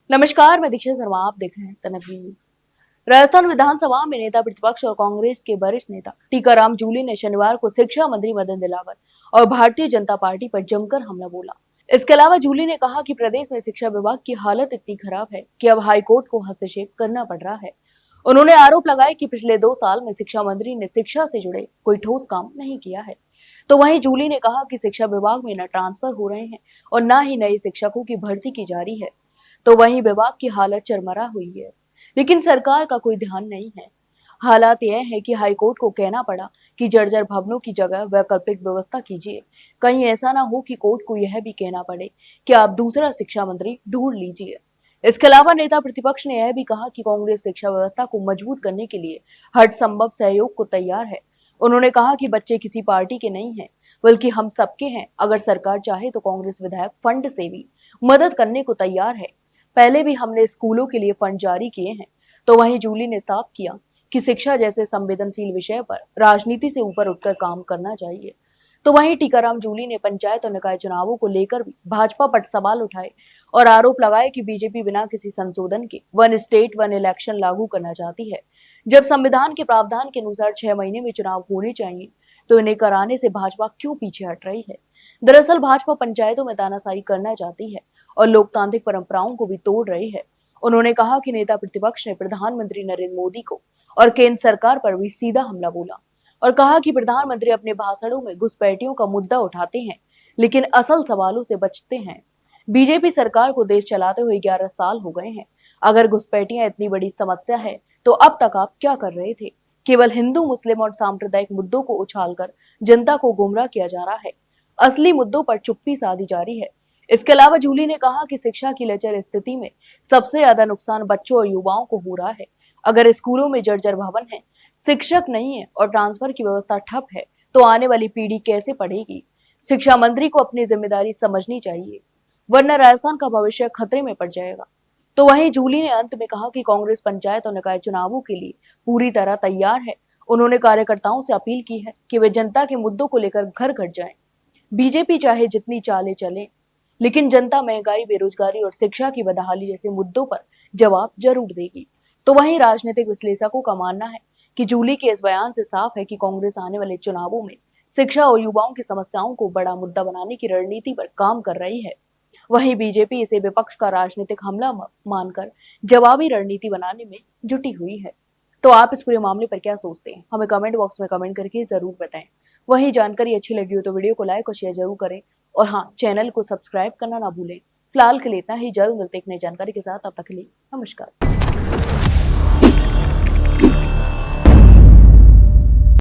नमस्कार, मैं दीक्षा शर्मा। आप देख रहे हैं तनक न्यूज। राजस्थान विधानसभा में नेता प्रतिपक्ष और कांग्रेस के वरिष्ठ नेता टीकाराम जूली ने शनिवार को शिक्षा मंत्री मदन दिलावर और भारतीय जनता पार्टी पर जमकर हमला बोला। इसके अलावा जूली ने कहा कि प्रदेश में शिक्षा विभाग की हालत इतनी खराब है कि अब हाईकोर्ट को हस्तक्षेप करना पड़ रहा है। उन्होंने आरोप लगाया कि पिछले 2 साल में शिक्षा मंत्री ने शिक्षा से जुड़े कोई ठोस काम नहीं किया है। तो वहीं जूली ने कहा कि शिक्षा विभाग में न ट्रांसफर हो रहे हैं और न ही नए शिक्षकों की भर्ती की जा रही है। तो वहीं विभाग की हालत चरमरा हुई है, लेकिन सरकार का कोई ध्यान नहीं है। हालात यह है कि हाईकोर्ट को कहना पड़ा कि जर्जर भवनों की जगह वैकल्पिक व्यवस्था कीजिए। कहीं ऐसा ना हो कि कोर्ट को यह भी कहना पड़े कि आप दूसरा शिक्षा मंत्री ढूंढ लीजिए। इसके अलावा नेता प्रतिपक्ष ने यह भी कहा कि कांग्रेस शिक्षा व्यवस्था को मजबूत करने के लिए हर संभव सहयोग को तैयार है। उन्होंने कहा कि बच्चे किसी पार्टी के नहीं हैं, बल्कि हम सबके हैं। अगर सरकार चाहे तो कांग्रेस विधायक फंड से भी मदद करने को तैयार है। पहले भी हमने स्कूलों के लिए फंड जारी किए हैं। तो वहीं जूली ने साफ किया कि शिक्षा जैसे संवेदनशील विषय पर राजनीति से ऊपर उठकर काम करना चाहिए। तो वहीं टीकाराम जूली ने पंचायत और निकाय चुनावों को लेकर भी भाजपा पर सवाल उठाए और आरोप लगाए कि बीजेपी बिना किसी संशोधन के वन स्टेट वन इलेक्शन लागू करना चाहती है। जब संविधान के प्रावधान के अनुसार 6 महीने में चुनाव होने चाहिए, तो इन्हें कराने से भाजपा क्यों पीछे हट रही है? दरअसल भाजपा पंचायतों में तानाशाही करना चाहती है और लोकतांत्रिक परंपराओं को भी तोड़ रही है। उन्होंने कहा कि नेता प्रतिपक्ष ने प्रधानमंत्री नरेंद्र मोदी को और केंद्र सरकार पर भी सीधा हमला बोला और कहा कि प्रधानमंत्री अपने भाषणों में घुसपैठियों का मुद्दा उठाते हैं, लेकिन असल सवालों से बचते हैं। बीजेपी सरकार को देश चलाते हुए 11 साल हो गए हैं। अगर घुसपैठियां इतनी बड़ी समस्या है, तो अब तक आप क्या कर रहे थे? केवल हिंदू, मुस्लिम और सांप्रदायिक मुद्दों को उछालकर जनता को गुमराह किया जा रहा है। असली मुद्दों पर चुप्पी साधी जा रही है। इसके अलावा जूली ने कहा कि शिक्षा की लचर स्थिति में सबसे ज्यादा नुकसान बच्चों और युवाओं को हो रहा है। अगर स्कूलों में जर्जर भवन है, शिक्षक नहीं है और ट्रांसफर की व्यवस्था ठप है, तो आने वाली पीढ़ी कैसे पढ़ेगी? शिक्षा मंत्री को अपनी जिम्मेदारी समझनी चाहिए, वरना राजस्थान का भविष्य खतरे में पड़ जाएगा। तो वहीं जूली ने अंत में कहा कि कांग्रेस पंचायत और निकाय चुनावों के लिए पूरी तरह तैयार है। उन्होंने कार्यकर्ताओं से अपील की है कि वे जनता के मुद्दों को लेकर घर घर जाएं। बीजेपी चाहे जितनी चाले चले, लेकिन जनता महंगाई, बेरोजगारी और शिक्षा की बदहाली जैसे मुद्दों पर जवाब जरूर देगी। तो वहीं राजनीतिक विश्लेषकों का मानना है कि जूली के इस बयान से साफ है कि कांग्रेस आने वाले चुनावों में शिक्षा और युवाओं की समस्याओं को बड़ा मुद्दा बनाने की रणनीति पर काम कर रही है। वहीं बीजेपी इसे विपक्ष का राजनीतिक हमला मानकर जवाबी रणनीति बनाने में जुटी हुई है। तो आप इस पूरे मामले पर क्या सोचते हैं? हमें कमेंट बॉक्स में कमेंट करके जरूर बताएं। वहीं जानकारी अच्छी लगी हो तो वीडियो को लाइक और शेयर जरूर करें और हाँ, चैनल को सब्सक्राइब करना ना भूलें। फिलहाल के लिए इतना ही। जल्द मिलते एक नई जानकारी के साथ। तब तक के लिए नमस्कार।